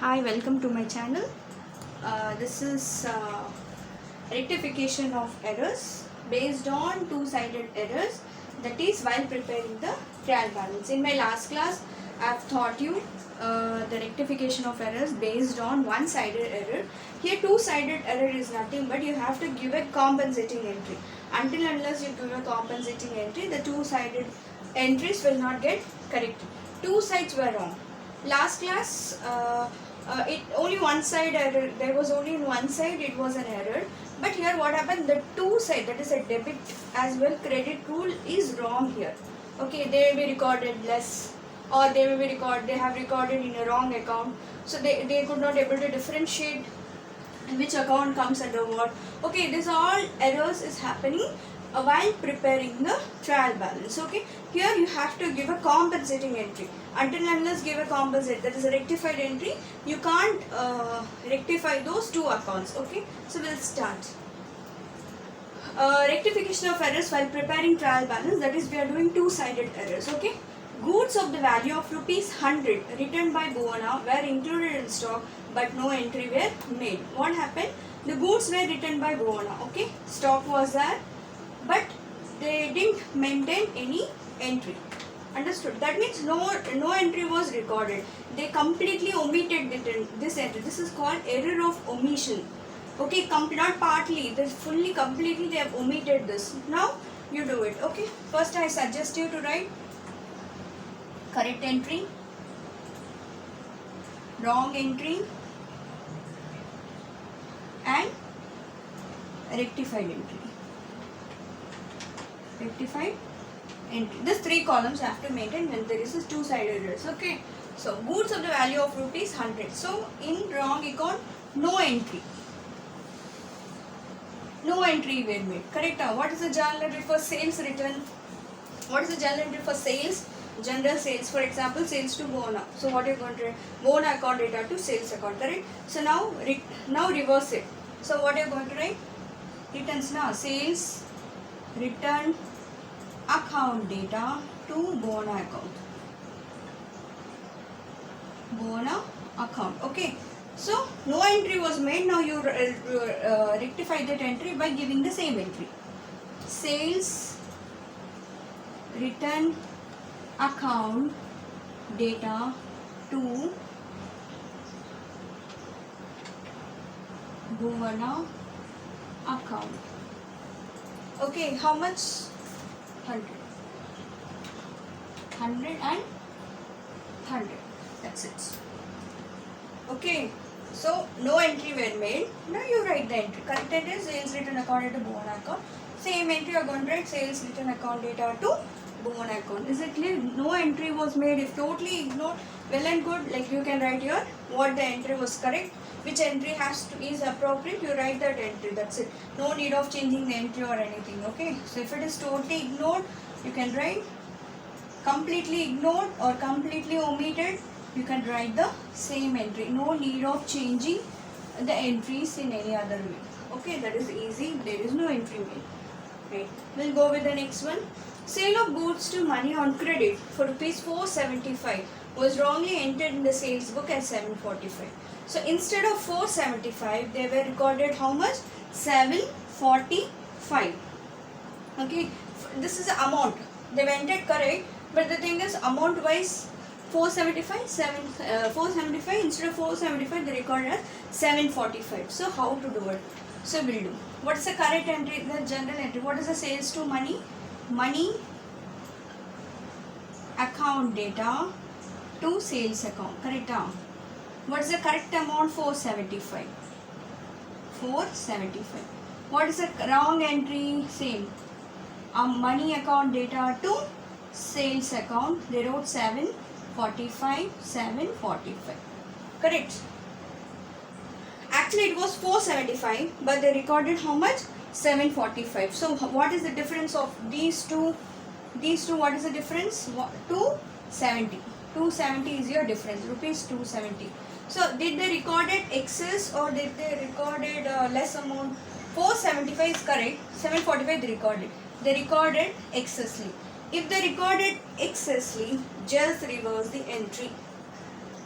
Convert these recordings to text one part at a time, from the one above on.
Hi, welcome to my channel. This is rectification of errors based on two-sided errors, that is while preparing the trial balance. In my last class I have taught you the rectification of errors based on one-sided error. Here two-sided error is nothing but you have to give a compensating entry. Until unless you give a compensating entry, the two-sided entries will not get corrected. Two sides were wrong. Last class it only one side error, there was only in one side it was an error, but here what happened, the two side, that is a debit as well credit rule is wrong here. Okay, they will be recorded less, or they have recorded in a wrong account, so they could not able to differentiate which account comes under what. Okay, this all errors is happening while preparing the trial balance. Okay, here you have to give a compensating entry. Until unless give a compensate, that is a rectified entry, you can't rectify those two accounts. Okay, so we'll start. Rectification of errors while preparing trial balance, that is we are doing two-sided errors. Okay, goods of the value of ₹100 returned by Bhuwana were included in stock but no entry were made. What happened? The goods were returned by Bhuwana. Okay, stock was there but they didn't maintain any entry. Understood? That means no entry was recorded. They completely omitted this entry. This is called error of omission. Okay, not partly, this fully completely they have omitted this. Now you do it. Okay, first I suggest you to write correct entry, wrong entry and rectified entry. Rectified entry. These three columns have to maintain when there is a two-sided errors. Okay, so goods of the value of ₹100. So in wrong account, no entry. No entry were made. Correct. What is the journal entry for sales return? What is the journal entry for sales? General sales, for example, sales to Bhuwana. So what you are going to write? Bhuwana account data to sales account. Correct. So now reverse it. So what you are going to write? Returns now. Sales return account data to Bhuwana account. Bhuwana account. Okay. So no entry was made. Now you rectify that entry by giving the same entry. Sales return account data to Bhuwana account. Okay, how much? 100 and 100. That's it. Okay, so no entry were made. Now you write the entry. Correct entry is sales return account data to Bhuwana account. Same entry you are going to write sales return account data to Bhuwana account. Is it clear? No entry was made. If totally ignored, well and good. Like you can write here what the entry was correct, which entry is appropriate. You write that entry. That's it. No need of changing the entry or anything. Okay. So if it is totally ignored, you can write completely ignored or completely omitted. You can write the same entry. No need of changing the entries in any other way. Okay, that is easy. There is no entry made. Right. We'll go with the next one. Sale of goods to money on credit for ₹475 was wrongly entered in the sales book as 745. So instead of 475, they were recorded how much? 745. Okay, this is the amount. They were entered correct, but the thing is amount wise 475 instead of 475 they recorded as 745. So how to do it? So we'll do. What is the correct entry? The general entry. What is the sales to money? Money account data to sales account. Correct. What is the correct amount? 475. 475. What is the wrong entry? Same. Money account data to sales account. They wrote 745. 745. Correct. Actually it was 475, but they recorded how much? 745. So what is the difference of these two? These two, what is the difference? 270. 270 is your difference. ₹270. So did they recorded excess or did they recorded less amount? 475 is correct. 745 they recorded. They recorded excessly. If they recorded excessly, just reverse the entry.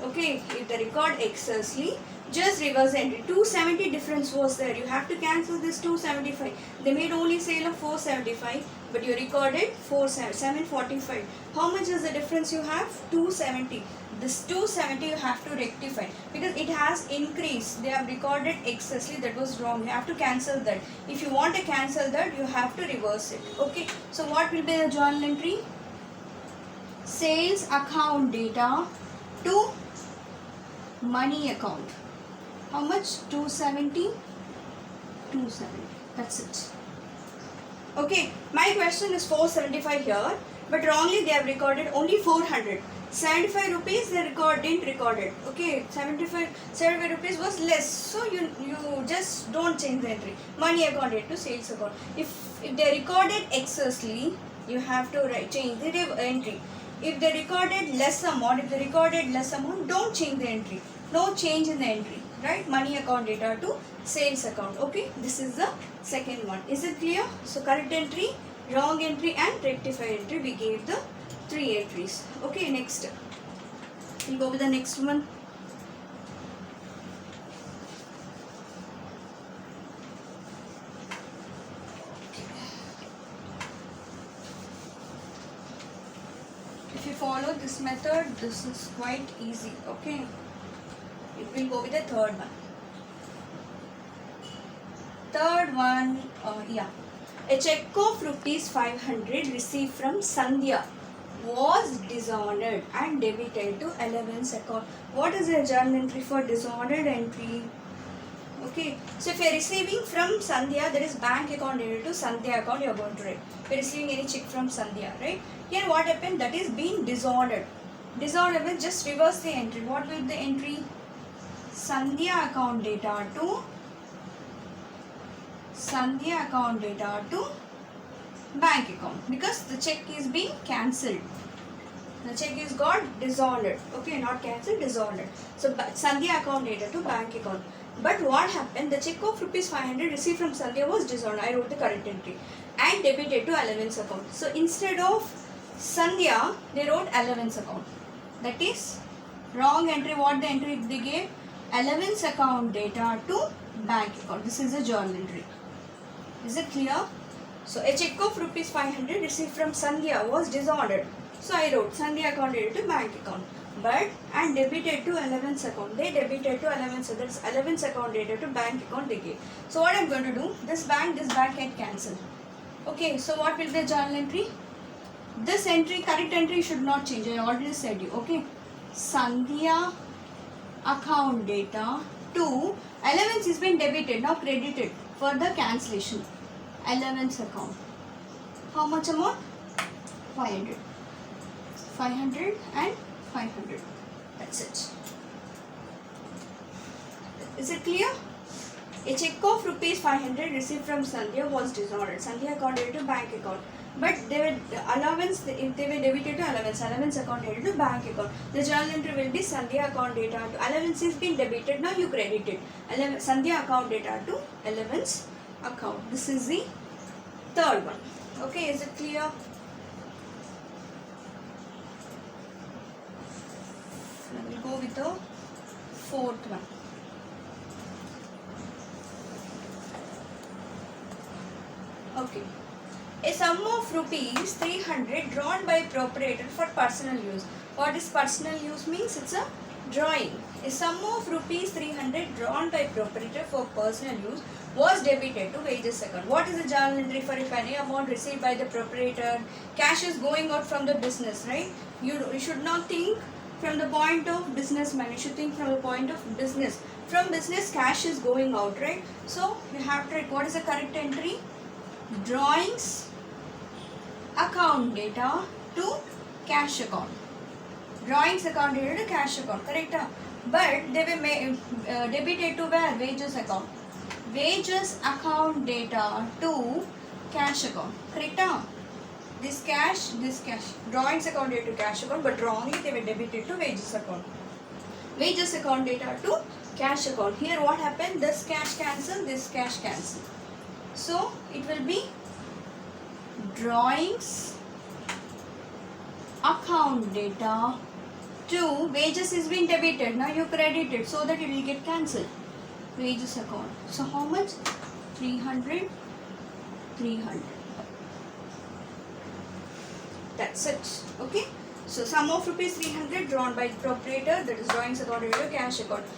Okay, if the record excessively, just reverse the entry. 270 difference was there. You have to cancel this 275. They made only sale of 475, but you recorded 745. How much is the difference you have? 270. This 270 you have to rectify because it has increased. They have recorded excessively. That was wrong. You have to cancel that. If you want to cancel that, you have to reverse it. Okay. So what will be the journal entry? Sales account data to money account. How much? 270. 270. That's it. Okay. My question is 475 here, but wrongly they have recorded only 400. 75 rupees they didn't record it. Okay, 75 rupees was less, so you just don't change the entry. Money account to sales account. If they recorded excessively, you have to change the entry. If they recorded less amount, don't change the entry. No change in the entry, right? Money account data to sales account. Okay, this is the second one. Is it clear? So correct entry, wrong entry and rectified entry, we gave the 3 entries. Okay, next. We'll go with the next one. If you follow this method, this is quite easy. Okay. We'll go with the third one. Third one, a check of rupees 500 received from Sandhya was dishonored and debited to 11's account. What is the journal entry for dishonored entry? Okay, so if you are receiving from Sandhya, that is bank account data to Sandhya account, you are going to write. If you are receiving any check from Sandhya, right? Here what happened? That is being dishonored. Dishonored means just reverse the entry. What will be the entry? Sandhya account data to bank account, because the check is being cancelled. The check is got dishonored. Okay, not cancelled, dishonored. So Sandhya account data to bank account. But what happened? The check of rupees 500 received from Sandhya was dishonored. I wrote the correct entry. And debited to 11's account. So instead of Sandhya, they wrote 11's account. That is wrong entry. What the entry they gave? 11's account data to bank account. This is a journal entry. Is it clear? So a check of rupees 500 received from Sandhya was dishonored. So I wrote Sandhya account data to bank account. But and debited to 11's account. They debited to 11's. That's 11's account data to bank account they gave. So what I'm going to do? This bank get cancelled. Okay. So what will be the journal entry? This entry, correct entry should not change. I already said you. Okay. Sandhya account data to 11's is been debited, now credited for the cancellation. 11's account. How much amount? 500. 500 and 500. That's it. Is it clear? A check of rupees 500 received from Sandhya was dishonored. Sandhya account data to bank account. But they were allowance, if they were debited to 11's account data to bank account. The journal entry will be Sandhya account data to 11's is been debited, now you credited. Sandhya account data to 11's account. This is the third one. Okay, is it clear? We will go with the fourth one. Okay. A sum of rupees 300 drawn by proprietor for personal use. What is personal use means? It's a drawing. A sum of rupees 300 drawn by proprietor for personal use was debited to wages account. What is the journal entry for if any amount received by the proprietor? Cash is going out from the business, right? You should not think from the point of businessman. You should think from the point of business. From business, cash is going out, right? So you have to write what is the correct entry? Drawings account data to cash account. Drawings account data to cash account, correct? But they were debited to where? Wages account. Wages account data to cash account, correct? This cash. Drawings account data to cash account, but wrongly they were debited to wages account. Wages account data to cash account. Here what happened? This cash cancel, this cash cancel. So it will be drawings account data 2 wages is been debited. Now you credit it so that it will get cancelled. Wages account. So how much? 300. 300. That's it. Okay. So sum of rupees 300 drawn by proprietor, that is drawings account into cash account.